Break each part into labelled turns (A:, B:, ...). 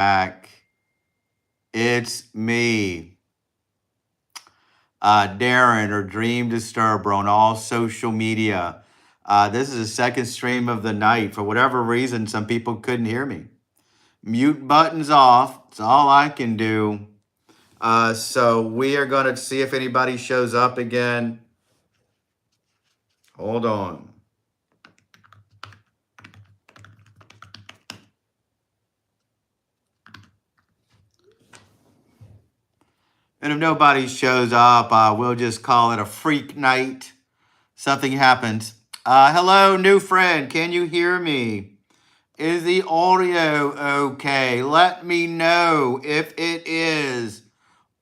A: back. It's me, Darren, or Dream Disturber on all social media. This is the second stream of the night. For whatever reason, some people couldn't hear me. Mute button's off. It's all I can do. So we are going to see if anybody shows up again. Hold on. And if nobody shows up, we'll just call it a freak night. Something happens. Hello, new friend. Can you hear me? Is the audio okay? Let me know if it is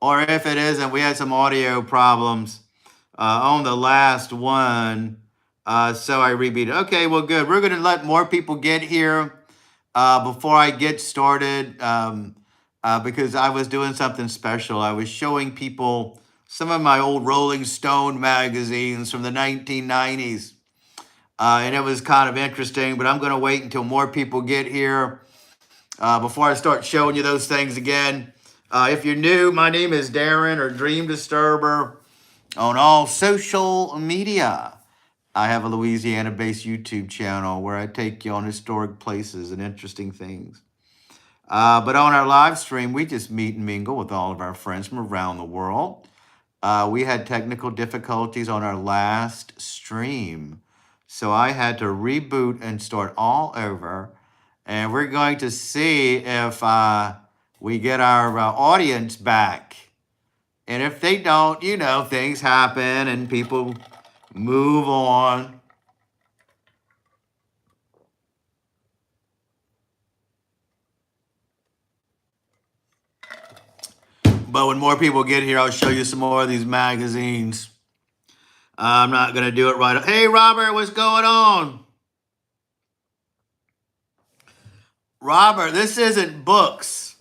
A: or if it isn't. We had some audio problems on the last one, so I repeated. Okay, well, good. We're going to let more people get here before I get started because I was doing something special. I was showing people some of my old Rolling Stone magazines from the 1990s. And it was kind of interesting, but I'm going to wait until more people get here before I start showing you those things again. If you're new, my name is Darren, or Dream Disturber, on all social media. I have a Louisiana-based YouTube channel where I take you on historic places and interesting things. But on our live stream, we just meet and mingle with all of our friends from around the world. We had technical difficulties on our last stream, so I had to reboot and start all over. And we're going to see if we get our audience back. And if they don't, you know, things happen and people move on. But when more people get here, I'll show you some more of these magazines. I'm not going to do it right. Hey, Robert, what's going on? Robert, this isn't books.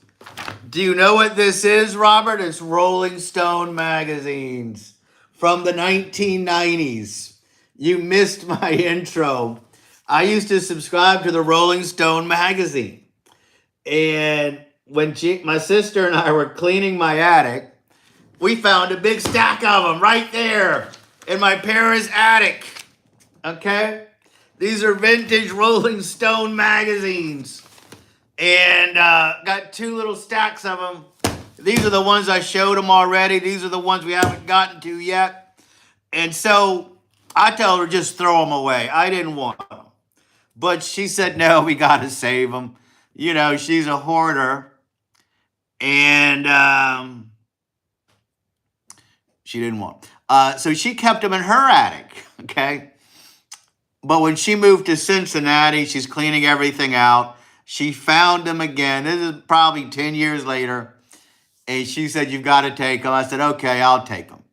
A: Do you know what this is, Robert? It's Rolling Stone magazines from the 1990s. You missed my intro. I used to subscribe to the Rolling Stone magazine. And when my sister and I were cleaning my attic, we found a big stack of them right there in my parents' attic. Okay? These are vintage Rolling Stone magazines. And got two little stacks of them. These are the ones I showed them already. These are the ones we haven't gotten to yet. And so I told her just throw them away. I didn't want them. But she said, no, we got to save them. You know, she's a hoarder. And she didn't want them. So she kept them in her attic, okay? But when she moved to Cincinnati, she's cleaning everything out. She found them again. This is probably 10 years later. And she said, you've got to take them. I said, okay, I'll take them.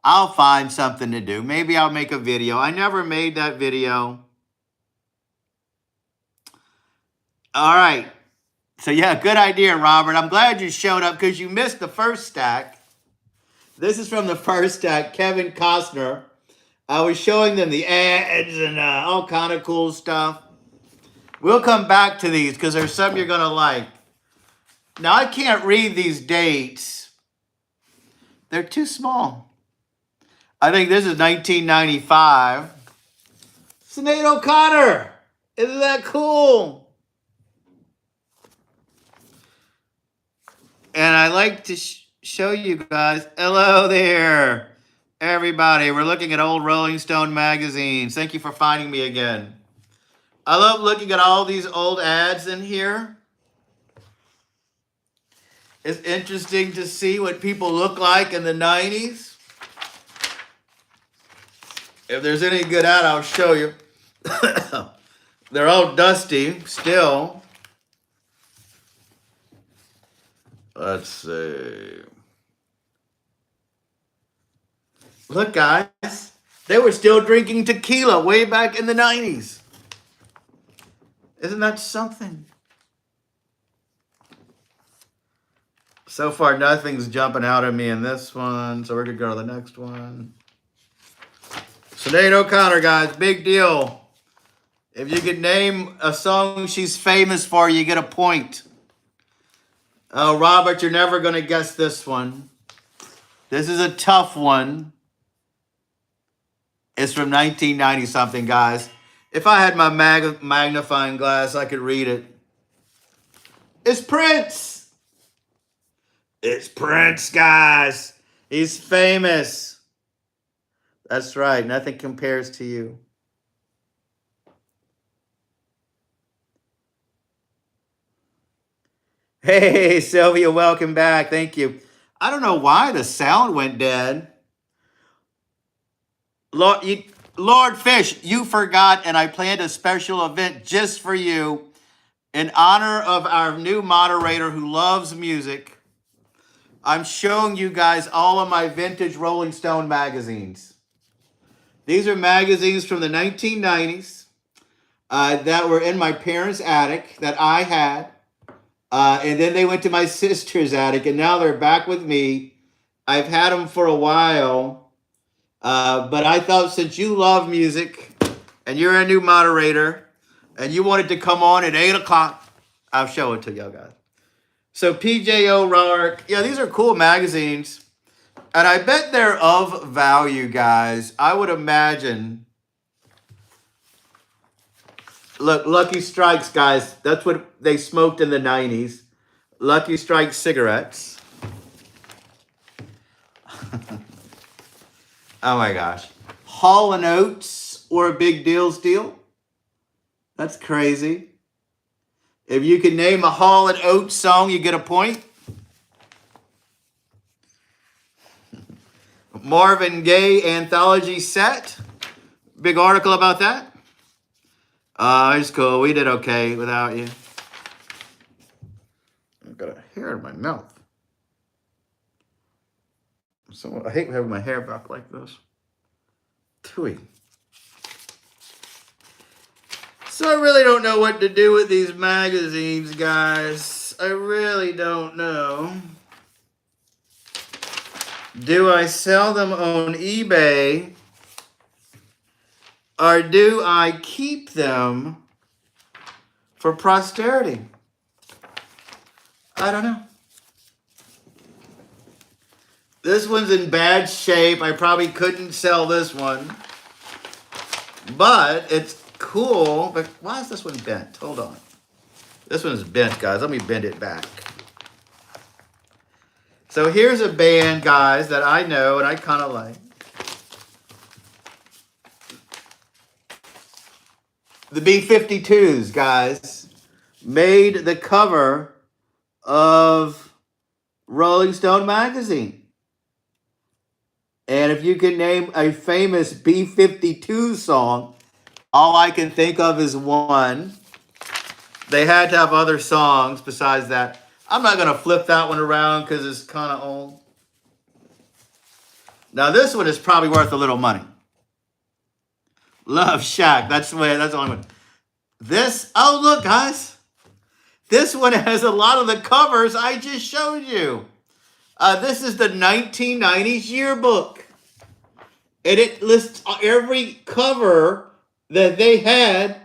A: I'll find something to do. Maybe I'll make a video. I never made that video. All right. So, yeah, good idea, Robert. I'm glad you showed up because you missed the first stack. This is from the first stack, Kevin Costner. I was showing them the ads and all kind of cool stuff. We'll come back to these because there's some you're going to like. Now, I can't read these dates. They're too small. I think this is 1995. Sinead O'Connor. Isn't that cool? And I like to show you guys. Hello there, everybody. We're looking at old Rolling Stone magazines. Thank you for finding me again. I love looking at all these old ads in here. It's interesting to see what people look like in the 90s. If there's any good ad, I'll show you. They're all dusty still. Let's see. Look, guys. They were still drinking tequila way back in the 90s. Isn't that something? So far, nothing's jumping out at me in this one, so we're going to go to the next one. Sinead O'Connor, guys, big deal. If you could name a song she's famous for, you get a point. Oh, Robert, you're never going to guess this one. This is a tough one. It's from 1990 something, guys. If I had my magnifying glass, I could read it. It's Prince. It's Prince, guys. He's famous. That's right. Nothing compares to you. Hey, Sylvia, welcome back. Thank you. I don't know why the sound went dead. Lord Fish, you forgot, and I planned a special event just for you in honor of our new moderator who loves music. I'm showing you guys all of my vintage Rolling Stone magazines. These are magazines from the 1990s that were in my parents' attic that I had. And then they went to my sister's attic, and now they're back with me. I've had them for a while. But I thought since you love music and you're a new moderator and you wanted to come on at 8 o'clock, I'll show it to y'all guys. So PJ O'Rourke, yeah, these are cool magazines. And I bet they're of value, guys. I would imagine. Look, Lucky Strikes, guys. That's what they smoked in the 90s. Lucky Strike cigarettes. Oh my gosh. Hall & Oates or a Big Deal Steel. That's crazy. If you can name a Hall & Oates song, you get a point. Marvin Gaye anthology set. Big article about that. It's cool. We did okay without you. I've got a hair in my mouth. So I hate having my hair back like this. Tooey. So I really don't know what to do with these magazines, guys. I really don't know. Do I sell them on eBay? Or do I keep them for posterity? I don't know. This one's in bad shape. I probably couldn't sell this one. But it's cool. But why is this one bent? Hold on. This one's bent, guys. Let me bend it back. So here's a band, guys, that I know and I kind of like. The B-52s, guys, made the cover of Rolling Stone magazine. And if you can name a famous B-52 song, all I can think of is one. They had to have other songs besides that. I'm not going to flip that one around because it's kind of old. Now, this one is probably worth a little money. Love Shack. That's the only one. This, oh, look, guys. This one has a lot of the covers I just showed you. This is the 1990s yearbook. And it lists every cover that they had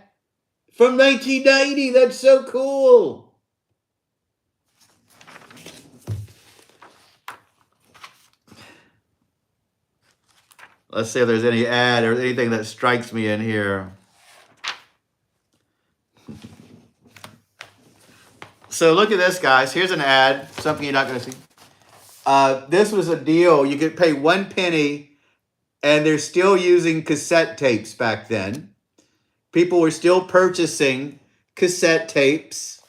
A: from 1990. That's so cool. Let's see if there's any ad or anything that strikes me in here. So look at this, guys. Here's an ad, something you're not going to see. This was a deal. You could pay 1 penny, and they're still using cassette tapes back then. People were still purchasing cassette tapes.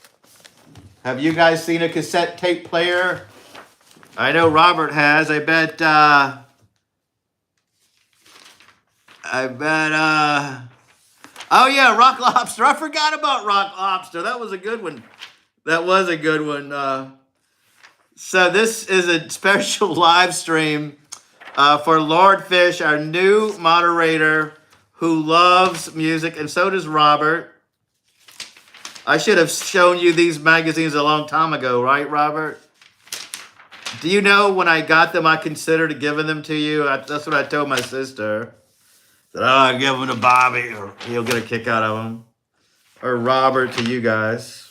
A: Have you guys seen a cassette tape player? I know Robert has. I bet, oh yeah, Rock Lobster. I forgot about Rock Lobster. That was a good one. That was a good one. So this is a special live stream for Lord Fish, our new moderator who loves music, and so does Robert. I should have shown you these magazines a long time ago, right, Robert? Do you know when I got them, I considered giving them to you? That's what I told my sister. That I'll give them to Bobby, or he'll get a kick out of them. Or Robert to you guys.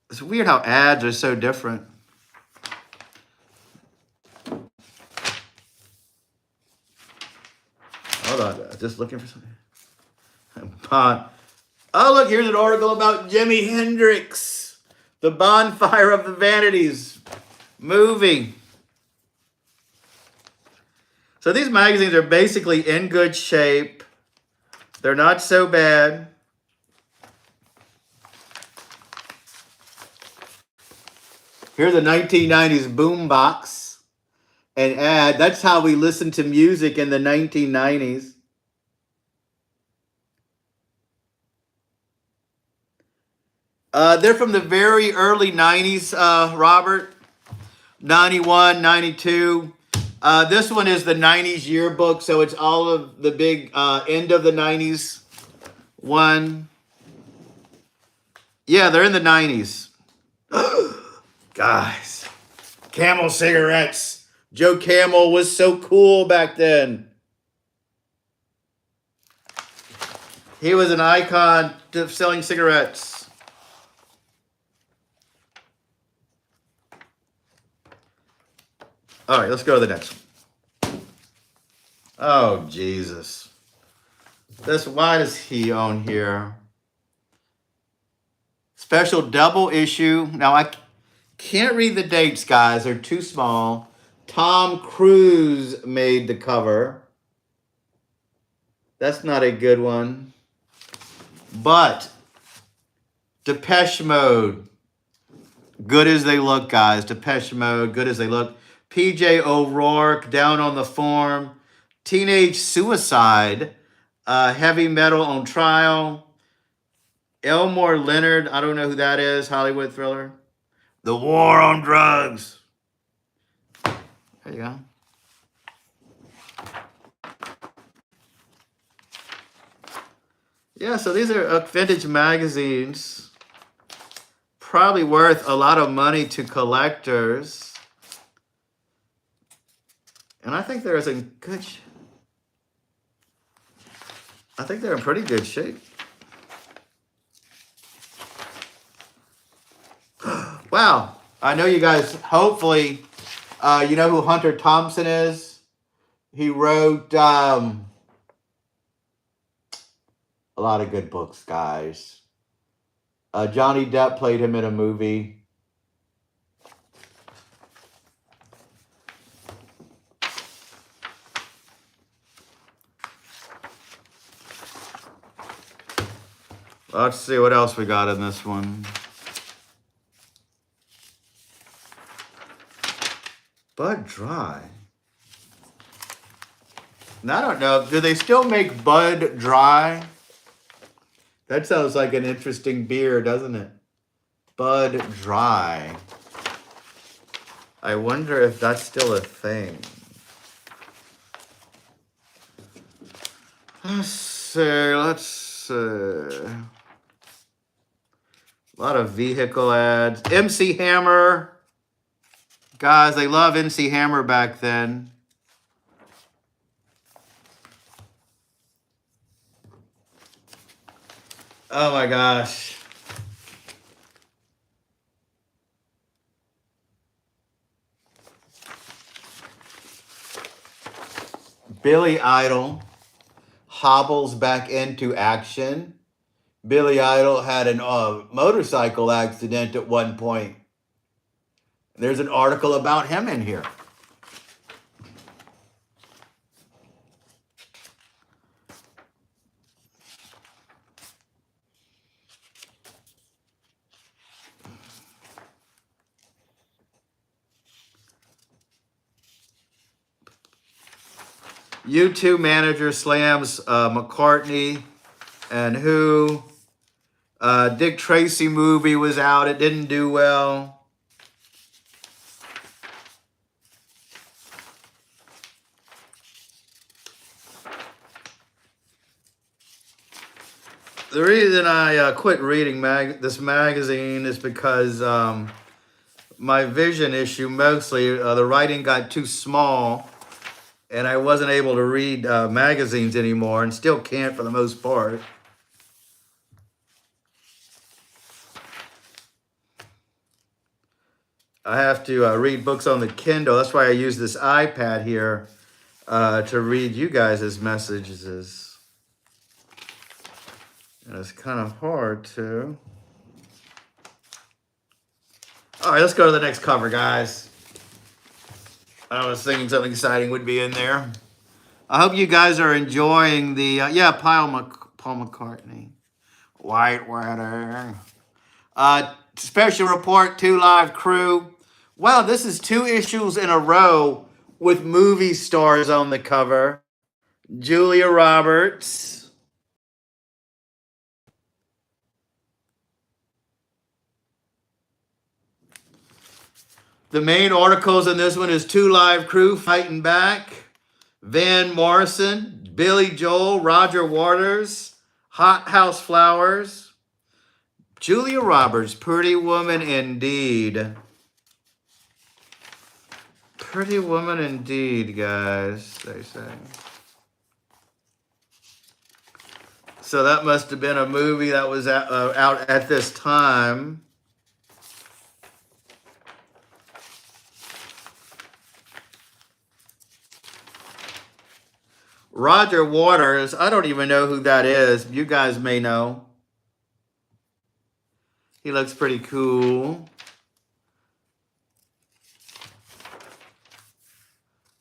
A: It's weird how ads are so different. Hold on, just looking for something. Bond. Oh, look, here's an article about Jimi Hendrix, the Bonfire of the Vanities movie. So these magazines are basically in good shape. They're not so bad. Here's a 1990s boombox, an ad. That's how we listened to music in the 1990s. They're from the very early 90s, Robert. 91, 92. This one is the 90s yearbook, so it's all of the big end of the 90s one. Yeah, they're in the 90s. Guys, Camel cigarettes. Joe Camel was so cool back then. He was an icon of selling cigarettes. All right, let's go to the next one. Oh, Jesus. Why does he own here? Special double issue. Now, I can't read the dates, guys. They're too small. Tom Cruise made the cover. That's not a good one. But Depeche Mode. Good as they look, guys. Depeche Mode, good as they look. PJ O'Rourke, Down on the Form. Teenage Suicide. Heavy Metal on Trial. Elmore Leonard, I don't know who that is. Hollywood Thriller. The War on Drugs. There you go. Yeah, so these are vintage magazines. Probably worth a lot of money to collectors. And I think they're in good I think they're in pretty good shape. Wow. I know you guys, hopefully, you know who Hunter Thompson is? He wrote a lot of good books, guys. Johnny Depp played him in a movie. Let's see what else we got in this one. Bud Dry. Now, I don't know. Do they still make Bud Dry? That sounds like an interesting beer, doesn't it? Bud Dry. I wonder if that's still a thing. Let's see. A lot of vehicle ads. MC Hammer. Guys, they love MC Hammer back then. Oh my gosh. Billy Idol hobbles back into action. Billy Idol had a motorcycle accident at one point. There's an article about him in here. U2 manager slams McCartney and Who. Dick Tracy movie was out. It didn't do well. The reason I quit reading this magazine is because my vision issue, mostly, the writing got too small. and I wasn't able to read magazines anymore, and still can't for the most part. I have to read books on the Kindle. That's why I use this iPad here to read you guys' messages. And it's kind of hard to. All right, let's go to the next cover, guys. I was thinking something exciting would be in there. I hope you guys are enjoying the, Paul McCartney. White wedding. Special report, 2 Live Crew. Wow, this is 2 issues in a row with movie stars on the cover. Julia Roberts. The main articles in this one is 2 Live Crew fighting back. Van Morrison, Billy Joel, Roger Waters, Hot House Flowers. Julia Roberts, pretty woman indeed. Pretty woman indeed, guys, they say. So that must have been a movie that was out at this time. Roger Waters, I don't even know who that is. You guys may know. He looks pretty cool.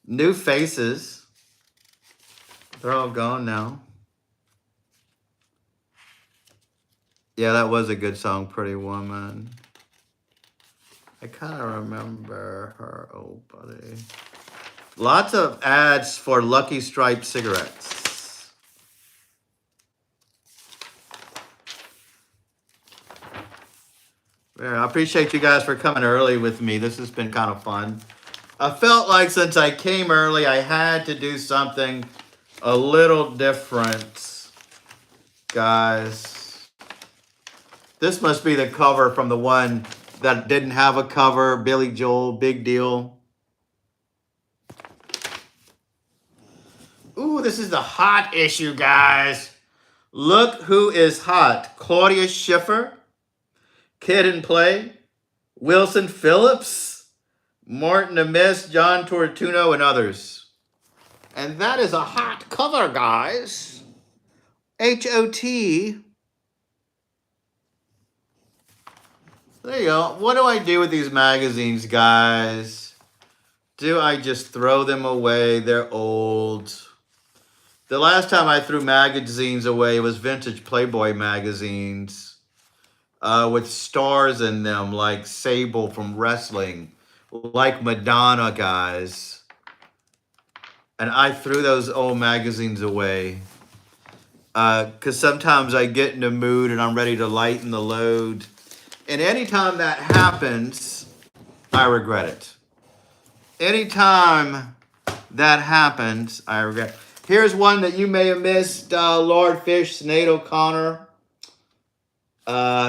A: New faces. They're all gone now. Yeah, that was a good song, Pretty Woman. I kind of remember her. Oh, buddy. Lots of ads for Lucky Strike cigarettes. Yeah, I appreciate you guys for coming early with me. This has been kind of fun. I felt like since I came early, I had to do something a little different, guys. This must be the cover from the one that didn't have a cover. Billy Joel, big deal. Ooh, this is the hot issue, guys. Look who is hot. Claudia Schiffer, Kid and Play, Wilson Phillips, Martin Amis, John Tortuno, and others. And that is a hot cover, guys. H-O-T. There you go. What do I do with these magazines, guys? Do I just throw them away? They're old. The last time I threw magazines away was vintage Playboy magazines with stars in them like Sable from wrestling, like Madonna, guys. And I threw those old magazines away because sometimes I get in the mood and I'm ready to lighten the load. And anytime that happens, I regret it. Anytime that happens, I regret. Here's one that you may have missed. Lord Fish, Sinead O'Connor.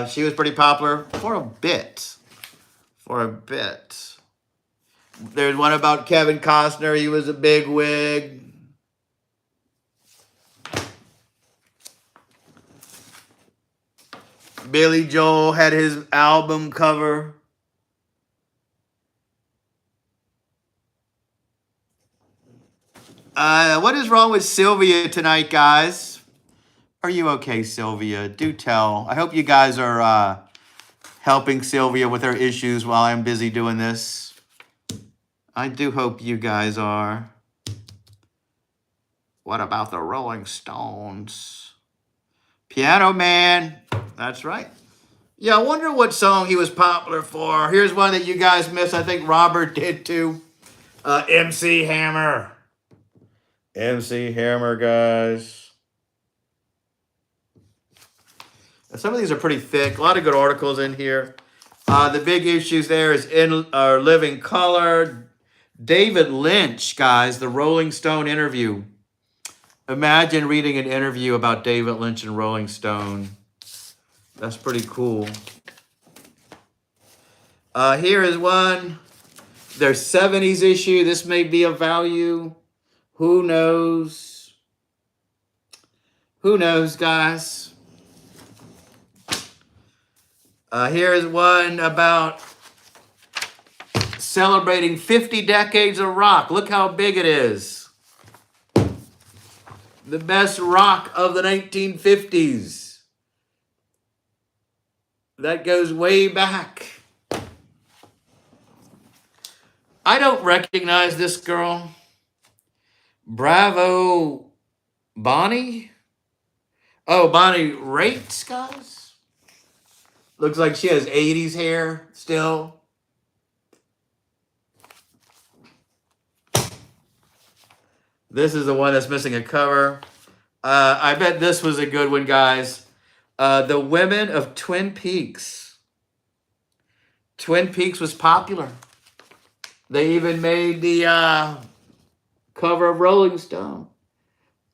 A: She was pretty popular for a bit. There's one about Kevin Costner. He was a big wig. Billy Joel had his album cover. What is wrong with Sylvia tonight, guys? Are you okay, Sylvia? Do tell. I hope you guys are helping Sylvia with her issues while I'm busy doing this. I do hope you guys are. What about the Rolling Stones? Piano Man. That's right. Yeah, I wonder what song he was popular for. Here's one that you guys missed. I think Robert did too. MC Hammer. MC Hammer, guys. Some of these are pretty thick. A lot of good articles in here. The big issues there is In Living Color. David Lynch, guys, the Rolling Stone interview. Imagine reading an interview about David Lynch and Rolling Stone. That's pretty cool. Here is one. Their 70s issue. This may be of value. Who knows? Who knows, guys? Here's one about celebrating 50 decades of rock. Look how big it is. The best rock of the 1950s. That goes way back. I don't recognize this girl. Bravo Bonnie? Oh, Bonnie Raitt, guys? Looks like she has 80s hair still. This is the one that's missing a cover. I bet this was a good one, guys. The Women of Twin Peaks. Twin Peaks was popular. They even made the cover of Rolling Stone.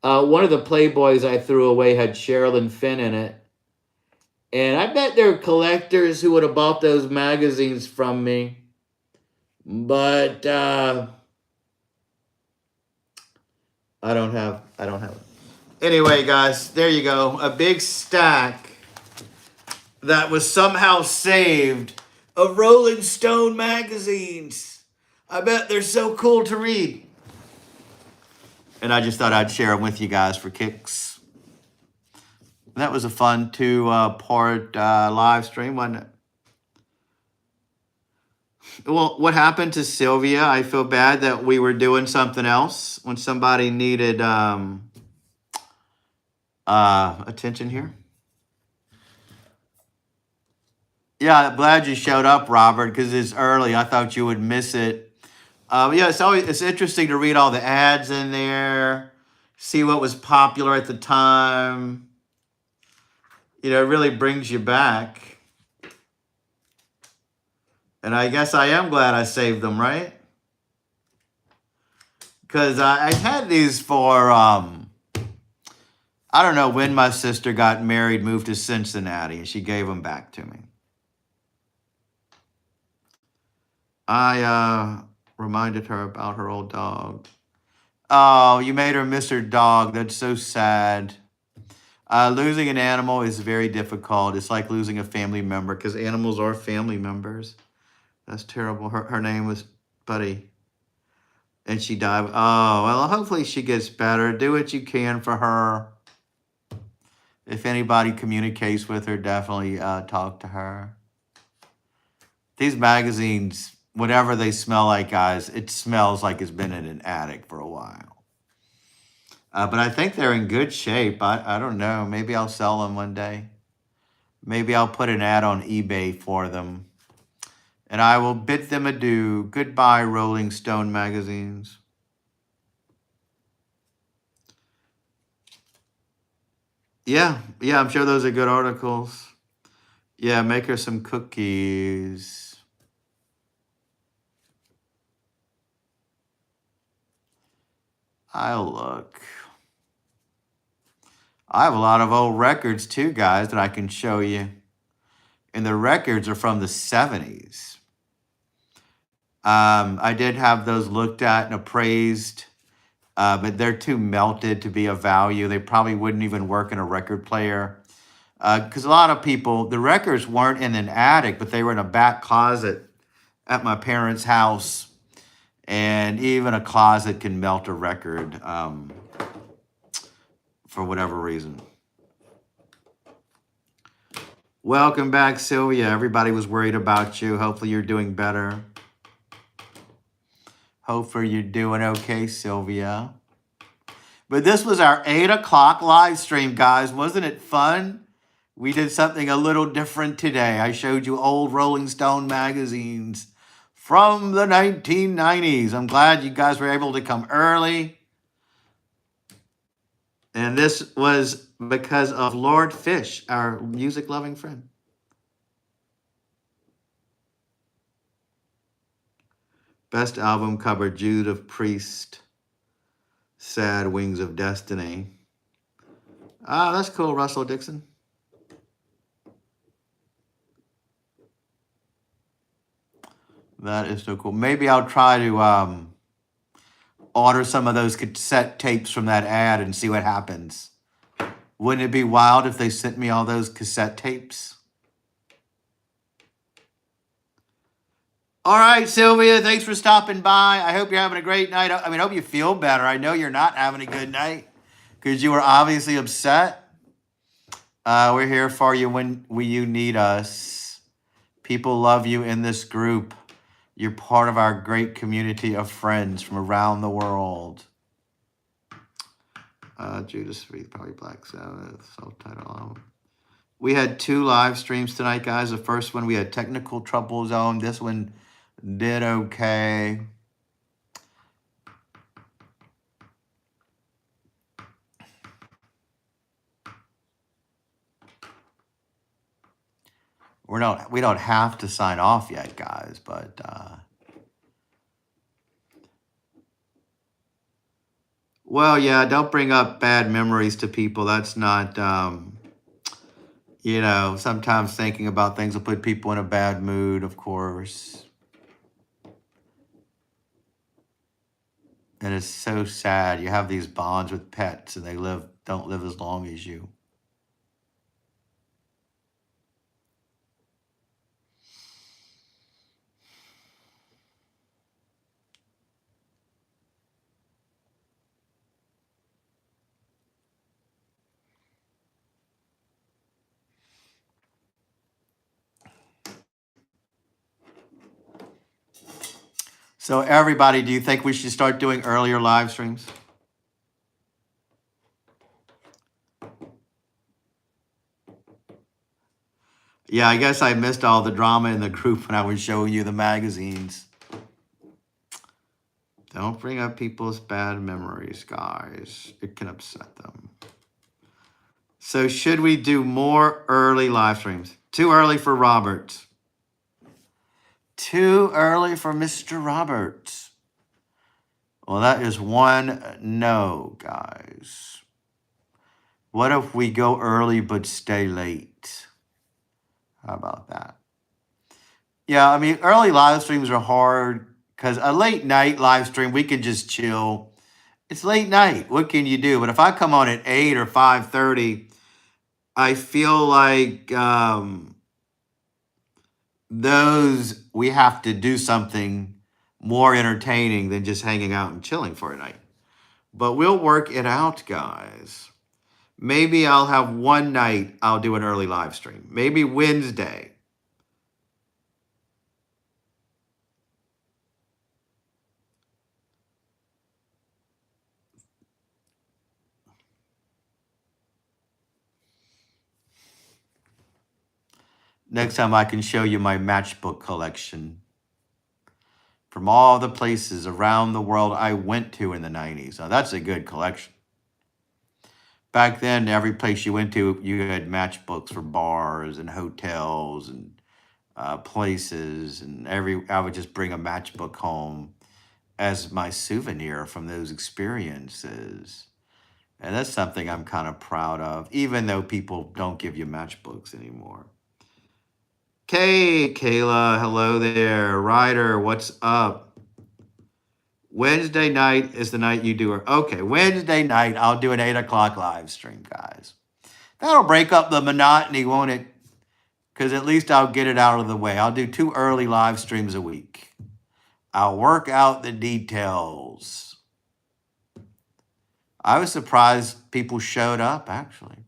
A: One of the Playboys I threw away had Sherilyn Fenn in it. And I bet there are collectors who would have bought those magazines from me. But I don't have it. Anyway, guys, there you go. A big stack that was somehow saved of Rolling Stone magazines. I bet they're so cool to read. And I just thought I'd share them with you guys for kicks. That was a fun two-part live stream, wasn't it? Well, what happened to Sylvia? I feel bad that we were doing something else when somebody needed attention here. Yeah, I'm glad you showed up, Robert, because it's early. I thought you would miss it. Yeah, it's interesting to read all the ads in there, see what was popular at the time. You know, it really brings you back. And I guess I am glad I saved them, right? Because I had these for, I don't know, when my sister got married, moved to Cincinnati, and she gave them back to me. I reminded her about her old dog. Oh, you made her miss her dog. That's so sad. Losing an animal is very difficult. It's like losing a family member because animals are family members. That's terrible. Her name was Buddy. And she died. Oh, well, hopefully she gets better. Do what you can for her. If anybody communicates with her, definitely talk to her. These magazines, whatever they smell like, guys, it smells like it's been in an attic for a while. But I think they're in good shape. I don't know. Maybe I'll sell them one day. Maybe I'll put an ad on eBay for them. And I will bid them adieu. Goodbye, Rolling Stone magazines. Yeah, I'm sure those are good articles. Yeah, make her some cookies. I'll look. I have a lot of old records too, guys, that I can show you. And the records are from the 70s. I did have those looked at and appraised, but they're too melted to be of value. They probably wouldn't even work in a record player. Because a lot of people, the records weren't in an attic, but they were in a back closet at my parents' house. And even a closet can melt a record for whatever reason. Welcome back, Sylvia. Everybody was worried about you. Hopefully you're doing better. Hopefully you're doing okay, Sylvia. But this was our 8 o'clock live stream, guys. Wasn't it fun? We did something a little different today. I showed you old Rolling Stone magazines from the 1990s. I'm glad you guys were able to come early. And this was because of Lord Fish, our music-loving friend. Best album cover, Judas Priest, Sad Wings of Destiny. Ah, that's cool, Russell Dixon. That is so cool. Maybe I'll try to order some of those cassette tapes from that ad and see what happens. Wouldn't it be wild if they sent me all those cassette tapes? All right, Sylvia, thanks for stopping by. I hope you're having a great night. I hope you feel better. I know you're not having a good night because you were obviously upset. We're here for you when you need us. People love you in this group. You're part of our great community of friends from around the world. Judas Freeze, probably Black Sabbath, self-titled album. We had 2 live streams tonight, guys. The first one we had technical troubles on. This one did okay. We don't have to sign off yet, guys, but well, yeah, don't bring up bad memories to people. That's not sometimes thinking about things will put people in a bad mood, of course. And it's so sad. You have these bonds with pets and they don't live as long as you. So everybody, do you think we should start doing earlier live streams? Yeah, I guess I missed all the drama in the group when I was showing you the magazines. Don't bring up people's bad memories, guys. It can upset them. So should we do more early live streams? Too early for Robert. Too early for Mr. Roberts. Well, that is one no, guys. What if we go early but stay late? How about that? Yeah, early live streams are hard because a late night live stream, we can just chill. It's late night. What can you do? But if I come on at 8 or 5:30, I feel like those we have to do something more entertaining than just hanging out and chilling for a night. But we'll work it out, guys. Maybe I'll have one night I'll do an early live stream. Maybe Wednesday. Next time I can show you my matchbook collection from all the places around the world I went to in the 90s. Now, that's a good collection. Back then, every place you went to, you had matchbooks for bars and hotels and places. And I would just bring a matchbook home as my souvenir from those experiences. And that's something I'm kind of proud of, even though people don't give you matchbooks anymore. Kayla, hello there. Ryder, what's up? Wednesday night is the night you do it. Okay, Wednesday night, I'll do an 8 o'clock live stream, guys. That'll break up the monotony, won't it? Because at least I'll get it out of the way. I'll do 2 early live streams a week. I'll work out the details. I was surprised people showed up, actually.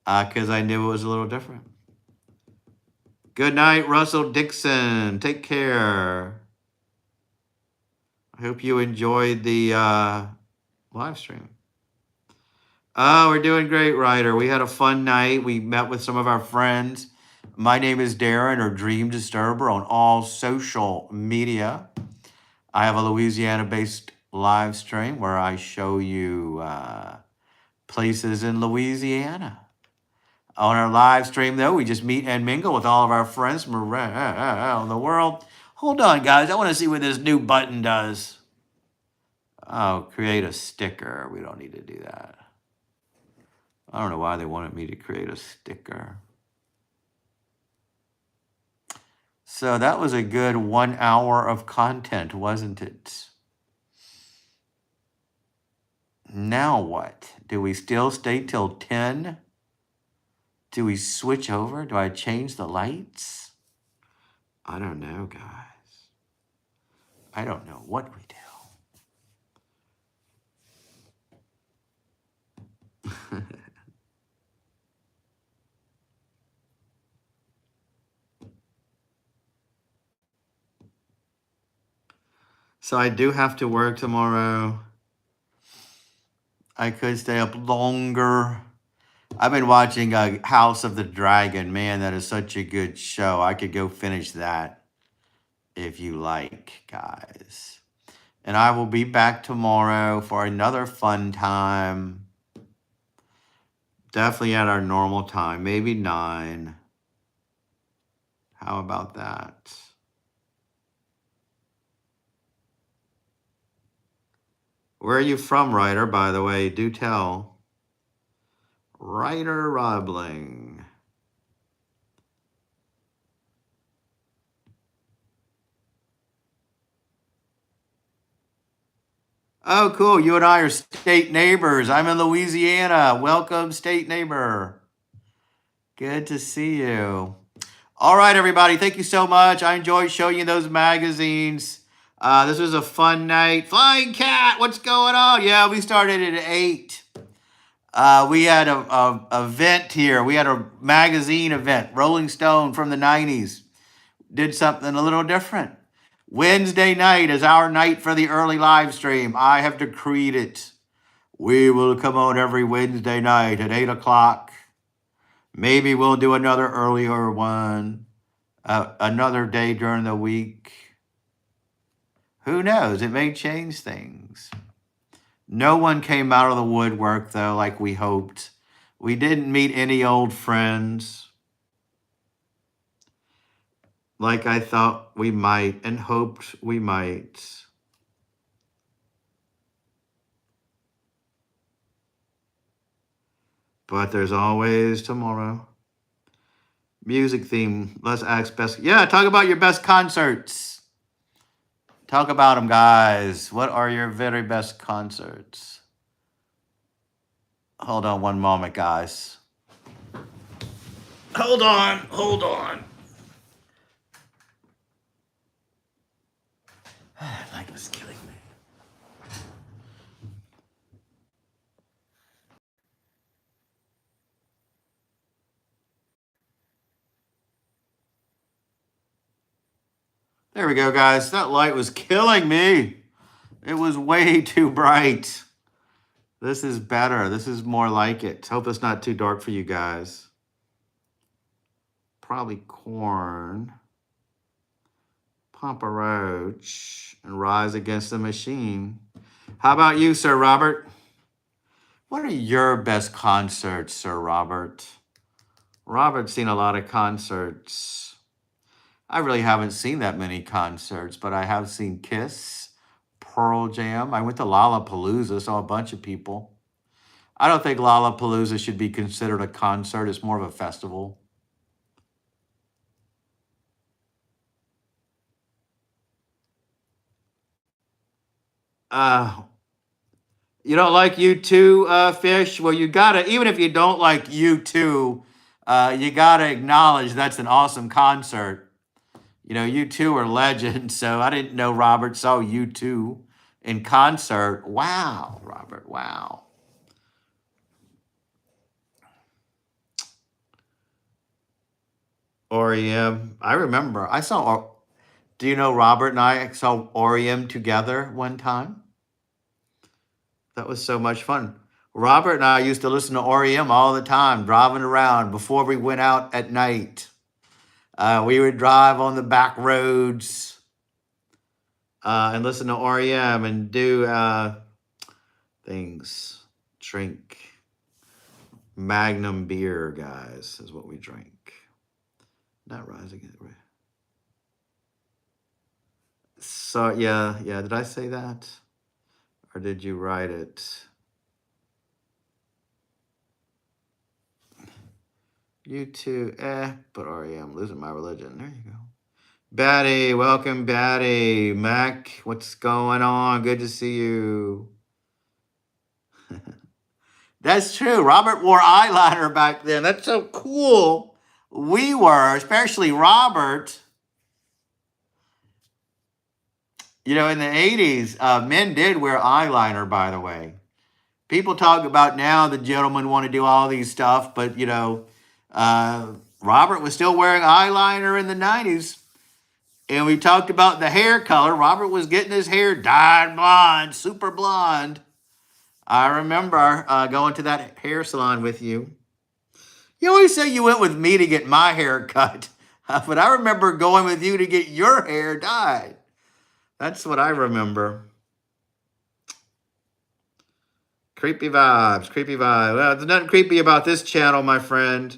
A: Because I knew it was a little different. Good night, Russell Dixon. Take care. I hope you enjoyed the live stream. Oh, we're doing great, Ryder. We had a fun night. We met with some of our friends. My name is Darren, or Dream Disturber, on all social media. I have a Louisiana-based live stream where I show you places in Louisiana. On our live stream, though, we just meet and mingle with all of our friends from around the world. Hold on, guys. I want to see what this new button does. Oh, create a sticker. We don't need to do that. I don't know why they wanted me to create a sticker. So that was a good 1 hour of content, wasn't it? now what? Do we still stay till 10? Do we switch over? Do I change the lights? I don't know, guys. I don't know what we do. So I do have to work tomorrow. I could stay up longer. I've been watching House of the Dragon. Man, that is such a good show. I could go finish that if you like, guys. And I will be back tomorrow for another fun time. Definitely at our normal time, maybe 9. How about that? Where are you from, Ryder, by the way? Do tell. Ryder Robling. Oh, cool. You and I are state neighbors. I'm in Louisiana. Welcome, state neighbor. Good to see you. All right, everybody. Thank you so much. I enjoyed showing you those magazines. This was a fun night. Flying Cat, what's going on? Yeah, we started at 8. We had a event here. We had a magazine event, Rolling Stone from the 90s. Did something a little different. Wednesday night is our night for the early live stream. I have decreed it. We will come on every Wednesday night at 8 o'clock. Maybe we'll do another earlier one, another day during the week. Who knows? It may change things. No one came out of the woodwork, though, like we hoped. We didn't meet any old friends like I thought we might and hoped we might. But there's always tomorrow. Music theme. Let's ask best. Yeah, talk about your best concerts. Talk about them, guys. What are your very best concerts? Hold on one moment, guys. Hold on. That light was killing me. There we go, guys. That light was killing me. It was way too bright. This is better. This is more like it. Hope it's not too dark for you guys. Probably Corn, Papa Roach, and Rise Against the Machine. How about you, Sir Robert? What are your best concerts, Sir Robert? Robert's seen a lot of concerts. I really haven't seen that many concerts, but I have seen Kiss, Pearl Jam. I went to Lollapalooza, saw a bunch of people. I don't think Lollapalooza should be considered a concert. It's more of a festival. You don't like U2, Fish? Well, you gotta, even if you don't like U2, you gotta acknowledge that's an awesome concert. You know, U2 are legends, so I didn't know Robert saw U2 in concert. Wow, Robert, wow. REM, I remember. Do you know Robert and I saw REM together one time? That was so much fun. Robert and I used to listen to REM all the time, driving around before we went out at night. We would drive on the back roads and listen to REM and do things. Drink Magnum beer, guys, is what we drink. Not rising. So, yeah. Did I say that? Or did you write it? U2, but REM, losing my religion. There you go. Batty, welcome, Batty. Mac, what's going on? Good to see you. That's true. Robert wore eyeliner back then. That's so cool. We were, especially Robert. You know, in the 80s, men did wear eyeliner, by the way. People talk about now the gentlemen want to do all these stuff, but, uh, Robert was still wearing eyeliner in the 90s. And we talked about the hair color. Robert was getting his hair dyed blonde, super blonde. I remember going to that hair salon with you. You always say you went with me to get my hair cut, but I remember going with you to get your hair dyed. That's what I remember. Creepy vibes, creepy vibes. Well, there's nothing creepy about this channel, my friend.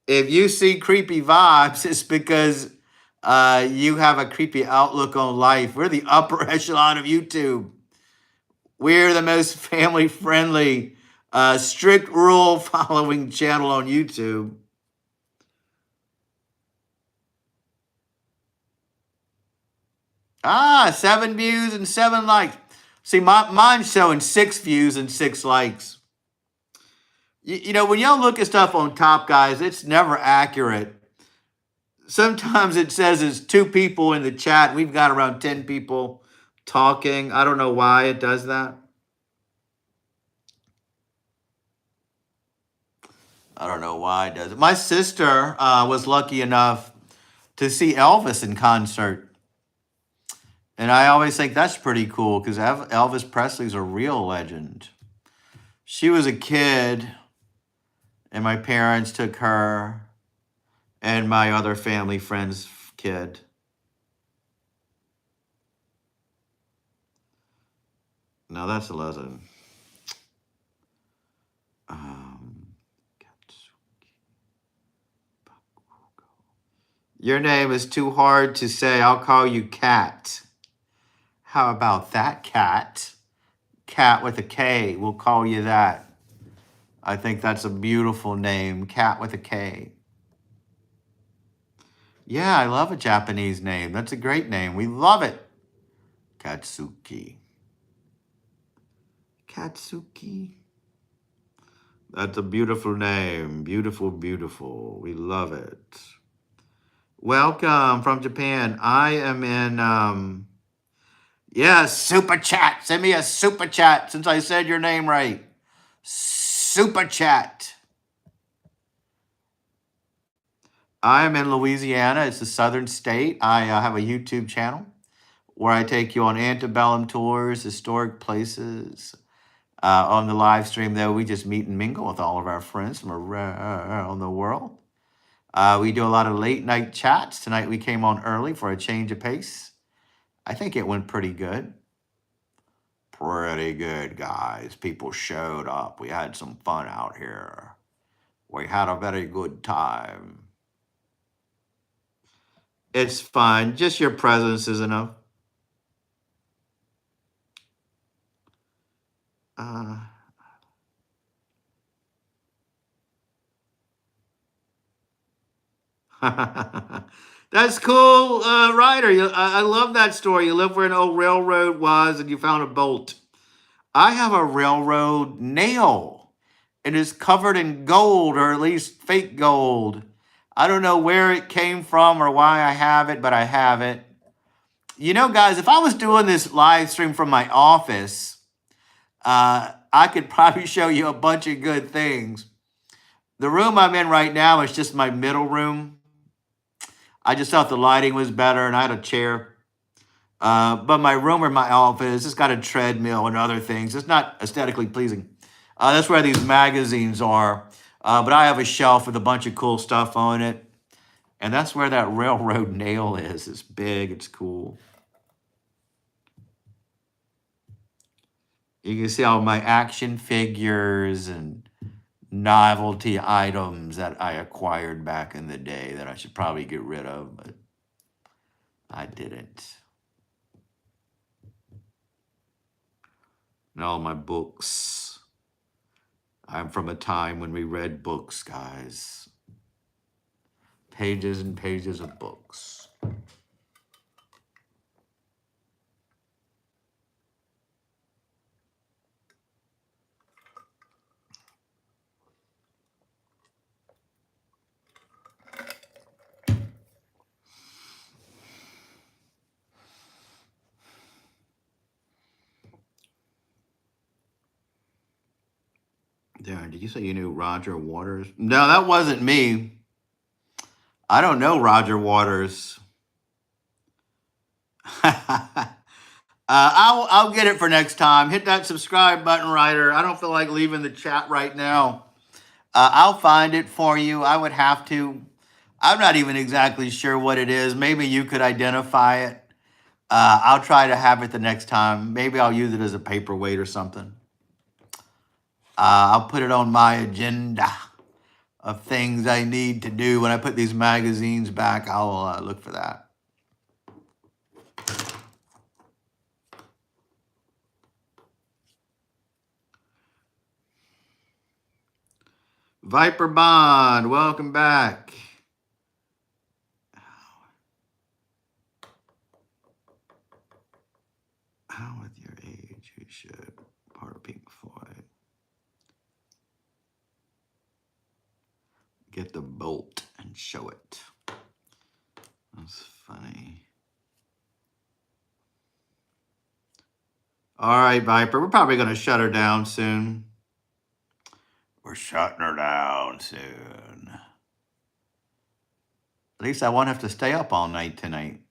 A: If you see creepy vibes, it's because you have a creepy outlook on life. We're the upper echelon of YouTube. We're the most family friendly, strict rule following channel on YouTube. Ah, 7 views and 7 likes. See, mine's showing 6 views and 6 likes. You know, when y'all look at stuff on top, guys, it's never accurate. Sometimes it says it's 2 people in the chat. We've got around 10 people talking. I don't know why it does that. I don't know why it does it. My sister was lucky enough to see Elvis in concert. And I always think that's pretty cool because Elvis Presley's a real legend. She was a kid, and my parents took her and my other family friend's kid. No, that's a lesson. Your name is too hard to say. I'll call you Cat. How about that, Cat? Cat with a K. We'll call you that. I think that's a beautiful name. Cat with a K. Yeah, I love a Japanese name. That's a great name. We love it. Katsuki. Katsuki. That's a beautiful name. Beautiful, beautiful. We love it. Welcome from Japan. I am in, yeah, super chat. Send me a super chat since I said your name right. Super chat. I am in Louisiana. It's a southern state. I have a YouTube channel where I take you on antebellum tours, historic places. On the live stream, though, we just meet and mingle with all of our friends from around the world. We do a lot of late night chats. Tonight we came on early for a change of pace. I think it went pretty good. Pretty good, guys. People showed up. We had some fun out here. We had a very good time. It's fine. Just your presence is enough. That's cool, Ryder. I love that story. You live where an old railroad was and you found a bolt. I have a railroad nail. It is covered in gold, or at least fake gold. I don't know where it came from or why I have it, but I have it. You know, guys, if I was doing this live stream from my office, I could probably show you a bunch of good things. The room I'm in right now is just my middle room. I just thought the lighting was better, and I had a chair. But my room or my office, it's got a treadmill and other things. It's not aesthetically pleasing. That's where these magazines are. But I have a shelf with a bunch of cool stuff on it. And that's where that railroad nail is. It's big. It's cool. You can see all my action figures and novelty items that I acquired back in the day that I should probably get rid of, but I didn't. And all my books. I'm from a time when we read books, guys. Pages and pages of books. Darren, did you say you knew Roger Waters? No, that wasn't me. I don't know Roger Waters. I'll get it for next time. Hit that subscribe button, Ryder. I don't feel like leaving the chat right now. I'll find it for you. I would have to. I'm not even exactly sure what it is. Maybe you could identify it. I'll try to have it the next time. Maybe I'll use it as a paperweight or something. I'll put it on my agenda of things I need to do when I put these magazines back. I'll look for that. Viper Bond, welcome back. How with your age you should part of Pink Floyd. Get the bolt and show it. That's funny. All right, Viper, we're probably going to shut her down soon. We're shutting her down soon. At least I won't have to stay up all night tonight.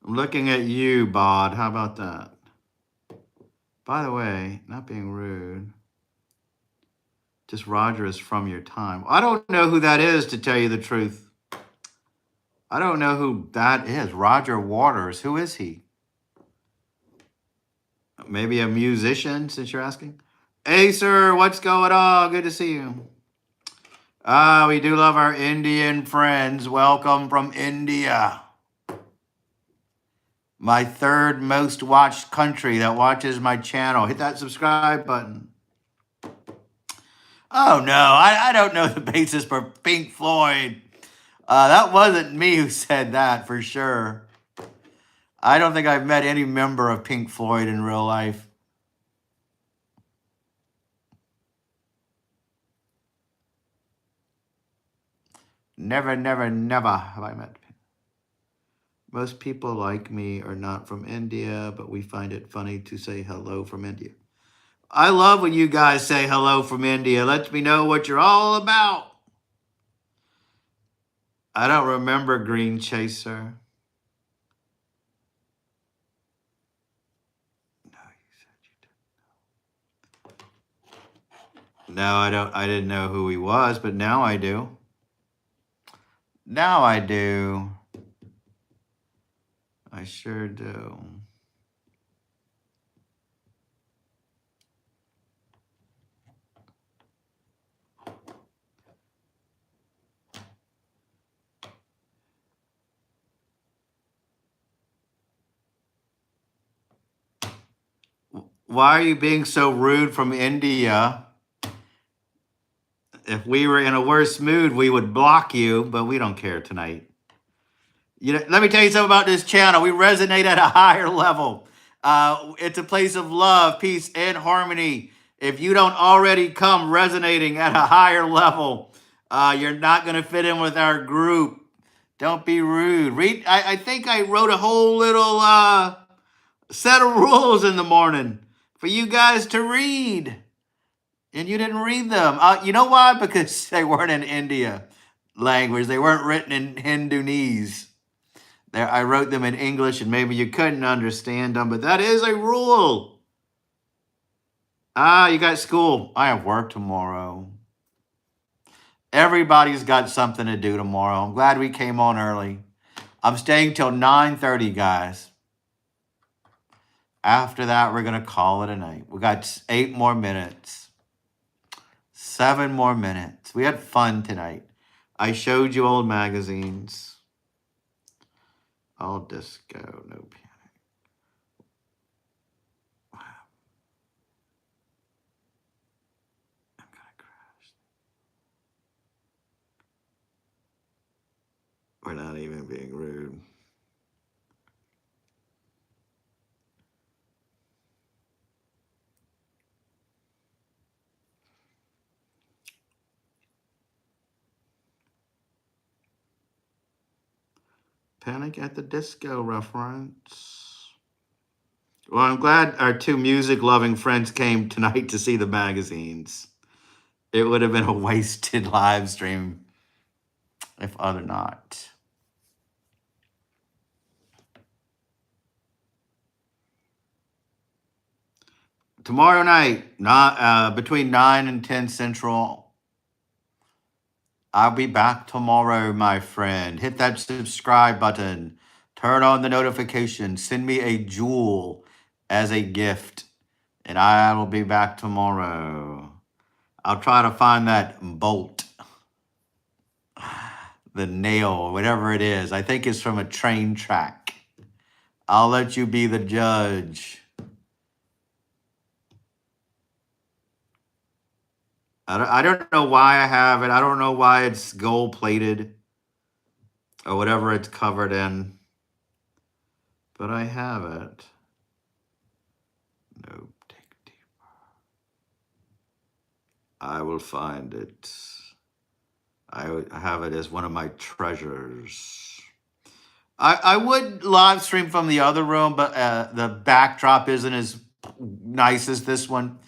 A: I'm looking at you, Bod. How about that? By the way, not being rude, just Roger is from your time. I don't know who that is, to tell you the truth. I don't know who that is. Roger Waters. Who is he? Maybe a musician, since you're asking? Hey, sir, what's going on? Good to see you. We do love our Indian friends. Welcome from India. My third most watched country that watches my channel. Hit that subscribe button. Oh, no, I don't know the basis for Pink Floyd. That wasn't me who said that, for sure. I don't think I've met any member of Pink Floyd in real life. Never, never, never have I met. Most people like me are not from India, but we find it funny to say hello from India. I love when you guys say hello from India. Lets me know what you're all about. I don't remember Green Chaser. No, you said you didn't. No, I didn't know who he was, but now I do. Now I do. I sure do. Why are you being so rude from India? If we were in a worse mood, we would block you, but we don't care tonight. You know, let me tell you something about this channel. We resonate at a higher level. It's a place of love, peace, and harmony. If you don't already come resonating at a higher level, you're not going to fit in with our group. Don't be rude. Read. I think I wrote a whole little set of rules in the morning for you guys to read, and you didn't read them. You know why? Because they weren't in India language. They weren't written in Hindunese. There, I wrote them in English, and maybe you couldn't understand them, but that is a rule. You got school. I have work tomorrow. Everybody's got something to do tomorrow. I'm glad we came on early. I'm staying till 9:30, guys. After that, we're going to call it a night. We got 8 more minutes. 7 more minutes. We had fun tonight. I showed you old magazines. All disco, no piano. Wow. I'm gonna crash. We're not even being rude. Panic at the Disco reference. Well, I'm glad our two music-loving friends came tonight to see the magazines. It would have been a wasted live stream if other not. Tomorrow night, between 9 and 10 Central, I'll be back tomorrow, my friend. Hit that subscribe button. Turn on the notification. Send me a jewel as a gift. And I will be back tomorrow. I'll try to find that bolt. The nail, whatever it is. I think it's from a train track. I'll let you be the judge. I don't know why I have it. I don't know why it's gold plated or whatever it's covered in. But I have it. Nope, take deeper. I will find it. I have it as one of my treasures. I would live stream from the other room, but the backdrop isn't as nice as this one.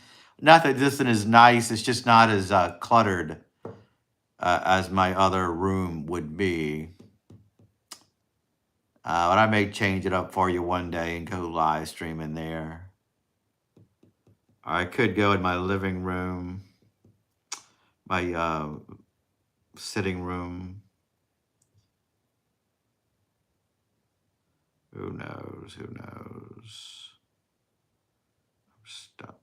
A: Not that this one is nice, it's just not as cluttered as my other room would be. But I may change it up for you one day and go live stream in there. Or I could go in my living room, my sitting room. Who knows? Who knows? I'm stuck.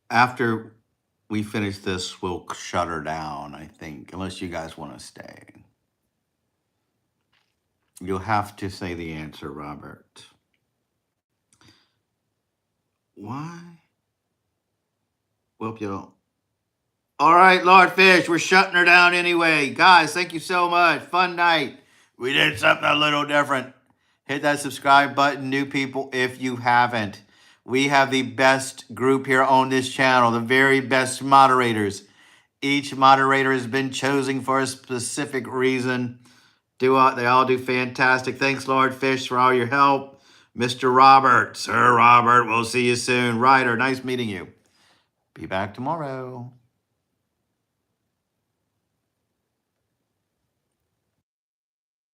A: After we finish this, we'll shut her down, I think, unless you guys want to stay. You'll have to say the answer, Robert. Why? Well, y'all. All right, Lord Fish, we're shutting her down anyway. Guys, thank you so much. Fun night. We did something a little different. Hit that subscribe button, new people, if you haven't. We have the best group here on this channel, the very best moderators. Each moderator has been chosen for a specific reason. They all do fantastic. Thanks, Lord Fish, for all your help. Mr. Robert, Sir Robert, we'll see you soon. Ryder, nice meeting you. Be back tomorrow.